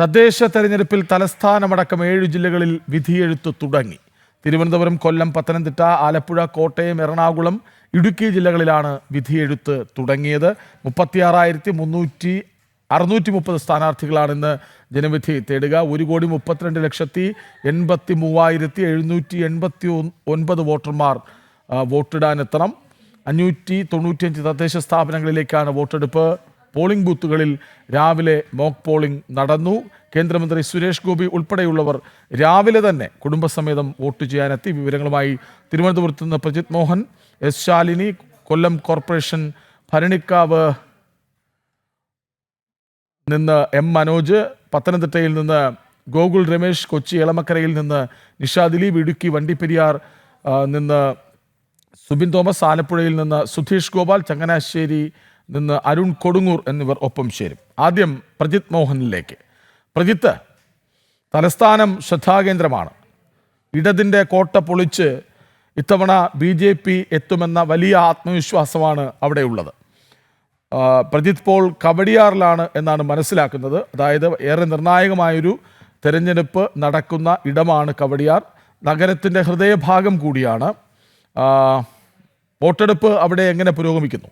തദ്ദേശ തെരഞ്ഞെടുപ്പിൽ തലസ്ഥാനമടക്കം 7 ജില്ലകളിൽ വിധിയെഴുത്ത് തുടങ്ങി. തിരുവനന്തപുരം, കൊല്ലം, പത്തനംതിട്ട, ആലപ്പുഴ, കോട്ടയം, എറണാകുളം, ഇടുക്കി ജില്ലകളിലാണ് വിധിയെഴുത്ത് തുടങ്ങിയത്. 36,630 സ്ഥാനാർത്ഥികളാണ് ഇന്ന് ജനവിധി തേടുക. 1,32,83,789 വോട്ടർമാർ വോട്ടിടാനെത്തണം. 595 തദ്ദേശ സ്ഥാപനങ്ങളിലേക്കാണ് വോട്ടെടുപ്പ്. പോളിംഗ് ബൂത്തുകളിൽ രാവിലെ മോക്ക് പോളിംഗ് നടന്നു. കേന്ദ്രമന്ത്രി സുരേഷ് ഗോപി ഉൾപ്പെടെയുള്ളവർ രാവിലെ തന്നെ കുടുംബസമേതം വോട്ട് ചെയ്യാനെത്തി. വിവരങ്ങളുമായി തിരുവനന്തപുരത്ത് നിന്ന് പ്രജിത് മോഹൻ, എസ് ശാലിനി, കൊല്ലം കോർപ്പറേഷൻ ഭരണിക്കാവ് നിന്ന് എം മനോജ്, പത്തനംതിട്ടയിൽ നിന്ന് ഗോകുൽ രമേശ്, കൊച്ചി എളമക്കരയിൽ നിന്ന് നിഷ ദിലീപ്, ഇടുക്കി വണ്ടിപ്പെരിയാർ നിന്ന് സുബിൻ തോമസ്, ആലപ്പുഴയിൽ നിന്ന് സുധീഷ് ഗോപാൽ, ചങ്ങനാശ്ശേരി നിന്ന് അരുൺ കൊടുങ്ങൂർ എന്നിവർ ഒപ്പം ചേരും. ആദ്യം പ്രജിത് മോഹനിലേക്ക്. പ്രജിത്ത്, തലസ്ഥാനം ശ്രദ്ധാകേന്ദ്രമാണ്. ഇടതിൻ്റെ കോട്ട പൊളിച്ച് ഇത്തവണ BJP എത്തുമെന്ന വലിയ ആത്മവിശ്വാസമാണ് അവിടെയുള്ളത്. പ്രജിത് പോൾ കവടിയാറിലാണ് എന്നാണ് മനസ്സിലാക്കുന്നത്. അതായത് ഏറെ നിർണായകമായൊരു തെരഞ്ഞെടുപ്പ് നടക്കുന്ന ഇടമാണ് കവടിയാർ. നഗരത്തിൻ്റെ ഹൃദയഭാഗം കൂടിയാണ്. വോട്ടെടുപ്പ് അവിടെ എങ്ങനെ പുരോഗമിക്കുന്നു?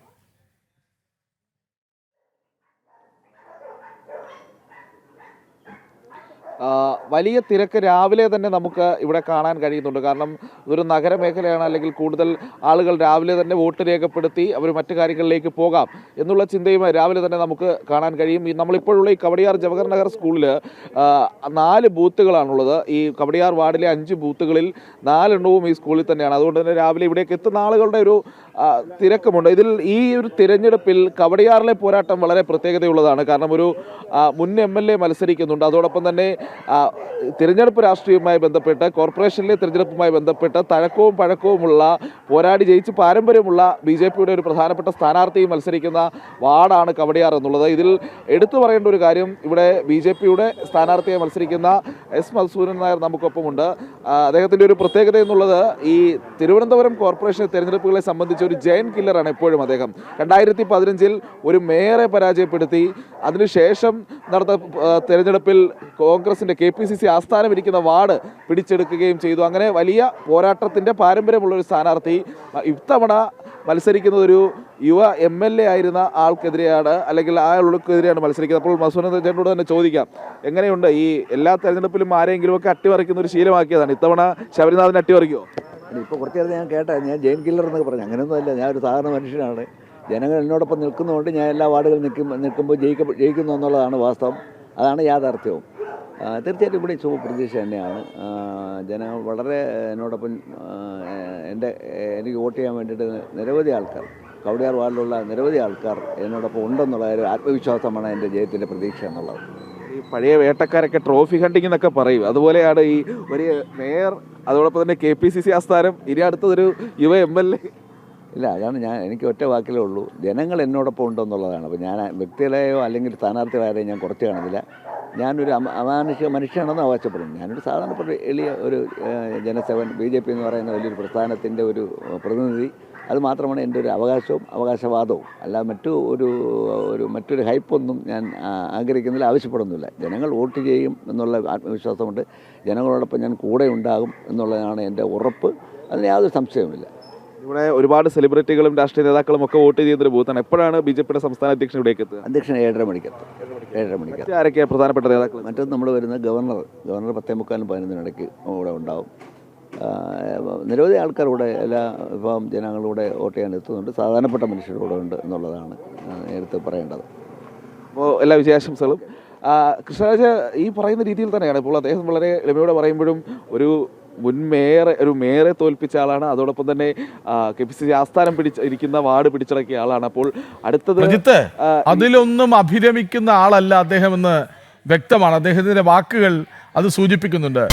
വലിയ തിരക്ക് രാവിലെ തന്നെ നമുക്ക് ഇവിടെ കാണാൻ കഴിയുന്നുണ്ട്. കാരണം ഇതൊരു നഗരമേഖലയാണ്, അല്ലെങ്കിൽ കൂടുതൽ ആളുകൾ രാവിലെ തന്നെ വോട്ട് രേഖപ്പെടുത്തി അവർ മറ്റു കാര്യങ്ങളിലേക്ക് പോകാം എന്നുള്ള ചിന്തയുമായി രാവിലെ തന്നെ നമുക്ക് കാണാൻ കഴിയും. നമ്മളിപ്പോഴുള്ള ഈ കവടിയാർ ജവഹർ നഗർ സ്കൂളിൽ 4 ബൂത്തുകളാണുള്ളത്. ഈ കവടിയാർ വാർഡിലെ 5 ബൂത്തുകളിൽ 4 എണ്ണവും ഈ സ്കൂളിൽ തന്നെയാണ്. അതുകൊണ്ട് തന്നെ രാവിലെ ഇവിടേക്ക് എത്തുന്ന ആളുകളുടെ ഒരു തിരക്കുമുണ്ട്. ഈ ഒരു തിരഞ്ഞെടുപ്പിൽ കവടിയാറിലെ പോരാട്ടം വളരെ പ്രത്യേകതയുള്ളതാണ്. കാരണം ഒരു മുൻ MLA മത്സരിക്കുന്നുണ്ട്. അതോടൊപ്പം തന്നെ തിരഞ്ഞെടുപ്പ് രാഷ്ട്രീയവുമായി ബന്ധപ്പെട്ട്, കോർപ്പറേഷനിലെ തിരഞ്ഞെടുപ്പുമായി ബന്ധപ്പെട്ട് തഴക്കവും പഴക്കവുമുള്ള, പോരാടി ജയിച്ച് പാരമ്പര്യമുള്ള BJPയുടെ ഒരു പ്രധാനപ്പെട്ട സ്ഥാനാർത്ഥിയും മത്സരിക്കുന്ന വാർഡാണ് കവടിയാർ എന്നുള്ളത്. ഇതിൽ എടുത്തു പറയേണ്ട ഒരു കാര്യം, ഇവിടെ BJPയുടെ സ്ഥാനാർത്ഥിയെ മത്സരിക്കുന്ന S മധുസൂദനൻ നായർ നമുക്കൊപ്പമുണ്ട്. അദ്ദേഹത്തിൻ്റെ ഒരു പ്രത്യേകത എന്നുള്ളത്, ഈ തിരുവനന്തപുരം കോർപ്പറേഷൻ തിരഞ്ഞെടുപ്പുകളെ സംബന്ധിച്ച് ഒരു ജയൻ കില്ലറാണ് എപ്പോഴും അദ്ദേഹം. 2015 ഒരു മേയറെ പരാജയപ്പെടുത്തി. അതിനുശേഷം നടന്ന തെരഞ്ഞെടുപ്പിൽ കോൺഗ്രസിൻ്റെ KPCC ആസ്ഥാനം ഇരിക്കുന്ന വാർഡ് പിടിച്ചെടുക്കുകയും ചെയ്തു. അങ്ങനെ വലിയ പോരാട്ടത്തിൻ്റെ പാരമ്പര്യമുള്ള ഒരു സ്ഥാനാർത്ഥി ഇത്തവണ മത്സരിക്കുന്നത് ഒരു യുവ MLA ആയിരുന്ന ആൾക്കെതിരെയാണ്, അല്ലെങ്കിൽ ആ ആൾക്കെതിരെയാണ് മത്സരിക്കുന്നത്. അപ്പോൾ മധുസൂദനൻ ചേട്ടനോട് തന്നെ ചോദിക്കാം, എങ്ങനെയുണ്ട് ഈ എല്ലാ തെരഞ്ഞെടുപ്പിലും ആരെങ്കിലുമൊക്കെ അട്ടിമറിക്കുന്ന ഒരു ശീലമാക്കിയതാണ്, ഇത്തവണ ശബരിനാഥിനെ അട്ടിമറിക്കുമോ? ഇപ്പോൾ കുറച്ച് നേരത്തെ ഞാൻ കേട്ട, ഞാൻ ജെയിൻ കില്ലർ എന്നൊക്കെ പറഞ്ഞു. അങ്ങനെയൊന്നും അല്ല, ഞാൻ ഒരു സാധാരണ മനുഷ്യനാണ്. ജനങ്ങൾ എന്നോടൊപ്പം നിൽക്കുന്നതുകൊണ്ട് ഞാൻ എല്ലാ വാർഡുകളിൽ നിൽക്കുമ്പോൾ ജയിക്കുന്നു എന്നുള്ളതാണ് വാസ്തവം. അതാണ് യാഥാർത്ഥ്യവും. തീർച്ചയായിട്ടും ഇവിടെ ശുഭപ്രതീക്ഷ തന്നെയാണ്. ജനങ്ങൾ വളരെ എന്നോടൊപ്പം എനിക്ക് വോട്ട് ചെയ്യാൻ വേണ്ടിയിട്ട് നിരവധി ആൾക്കാർ, കവടിയാർ വാർഡിലുള്ള നിരവധി ആൾക്കാർ എന്നോടൊപ്പം ഉണ്ടെന്നുള്ള ഒരു ആത്മവിശ്വാസമാണ് എൻ്റെ ജയത്തിൻ്റെ പ്രതീക്ഷ എന്നുള്ളത്. ഈ പഴയ വേട്ടക്കാരൊക്കെ ട്രോഫി ഹണ്ടിങ് എന്നൊക്കെ പറയും, അതുപോലെയാണ് ഈ ഒരു മേയർ, അതോടൊപ്പം തന്നെ KPCC ആസ്ഥാനം, ഇനി അടുത്തതൊരു യുവ MLA. ഇല്ല, അതാണ് എനിക്ക് ഒറ്റ വാക്കിലേ ഉള്ളൂ, ജനങ്ങൾ എന്നോടൊപ്പം ഉണ്ടെന്നുള്ളതാണ്. അപ്പോൾ ഞാൻ വ്യക്തികളെയോ അല്ലെങ്കിൽ സ്ഥാനാർത്ഥികളാരെയോ ഞാൻ കുറച്ച് കാണുന്നില്ല. ഞാനൊരു അമാനുഷിക മനുഷ്യനാണെന്ന് അവകാശപ്പെടുന്നു. ഞാനൊരു സാധാരണപ്പെട്ട എളിയ ഒരു ജനസേവൻ, BJP എന്ന് പറയുന്ന വലിയൊരു പ്രസ്ഥാനത്തിൻ്റെ ഒരു പ്രതിനിധി. അത് മാത്രമാണ് എൻ്റെ ഒരു അവകാശവാദവും. അല്ല മറ്റൊരു ഹൈപ്പൊന്നും ഞാൻ ആഗ്രഹിക്കുന്നില്ല, ആവശ്യപ്പെടുന്നില്ല. ജനങ്ങൾ വോട്ട് ചെയ്യും എന്നുള്ള ആത്മവിശ്വാസമുണ്ട്. ജനങ്ങളോടൊപ്പം ഞാൻ കൂടെ ഉണ്ടാകും എന്നുള്ളതാണ് എൻ്റെ ഉറപ്പ്. അതിന് യാതൊരു സംശയവുമില്ല. ഇവിടെ ഒരുപാട് സെലിബ്രിറ്റികളും രാഷ്ട്രീയ നേതാക്കളും ഒക്കെ വോട്ട് ചെയ്യുന്നൊരു ബൂത്താണ്. എപ്പോഴാണ് BJPയുടെ സംസ്ഥാന അധ്യക്ഷൻ ഇവിടേക്ക് എത്തുക? അധ്യക്ഷൻ 7:30 മണിക്ക്. ആരൊക്കെയാണ് പ്രധാനപ്പെട്ട നേതാക്കൾ? മറ്റൊന്ന് നമ്മൾ വരുന്നത് ഗവർണർ 10:45-11 ഇടയ്ക്ക് ഇവിടെ ഉണ്ടാവും. നിരവധി ആൾക്കാർ ഇവിടെ, എല്ലാ വിഭാഗം ജനങ്ങളിലൂടെ വോട്ട് ചെയ്യാൻ എത്തുന്നുണ്ട്. സാധാരണപ്പെട്ട മനുഷ്യരുടെ ഉണ്ട് എന്നുള്ളതാണ് നേരത്തെ പറയേണ്ടത്. അപ്പോൾ എല്ലാ വിജയാശംസകളും. കൃഷ്ണരാജ്, ഈ പറയുന്ന രീതിയിൽ തന്നെയാണ് ഇപ്പോൾ അദ്ദേഹം വളരെ എളിമയോടെ പറയുമ്പോഴും ഒരു മേയറെ തോൽപ്പിച്ച ആളാണ്. അതോടൊപ്പം തന്നെ KPCC ആസ്ഥാനം ഇരിക്കുന്ന വാർഡ് പിടിച്ചടക്കിയ ആളാണ്. അപ്പോൾ അടുത്തത് അതിലൊന്നും അഭിരമിക്കുന്ന ആളല്ല അദ്ദേഹം എന്ന് വ്യക്തമാണ്. അദ്ദേഹത്തിന്റെ വാക്കുകൾ അത് സൂചിപ്പിക്കുന്നുണ്ട്.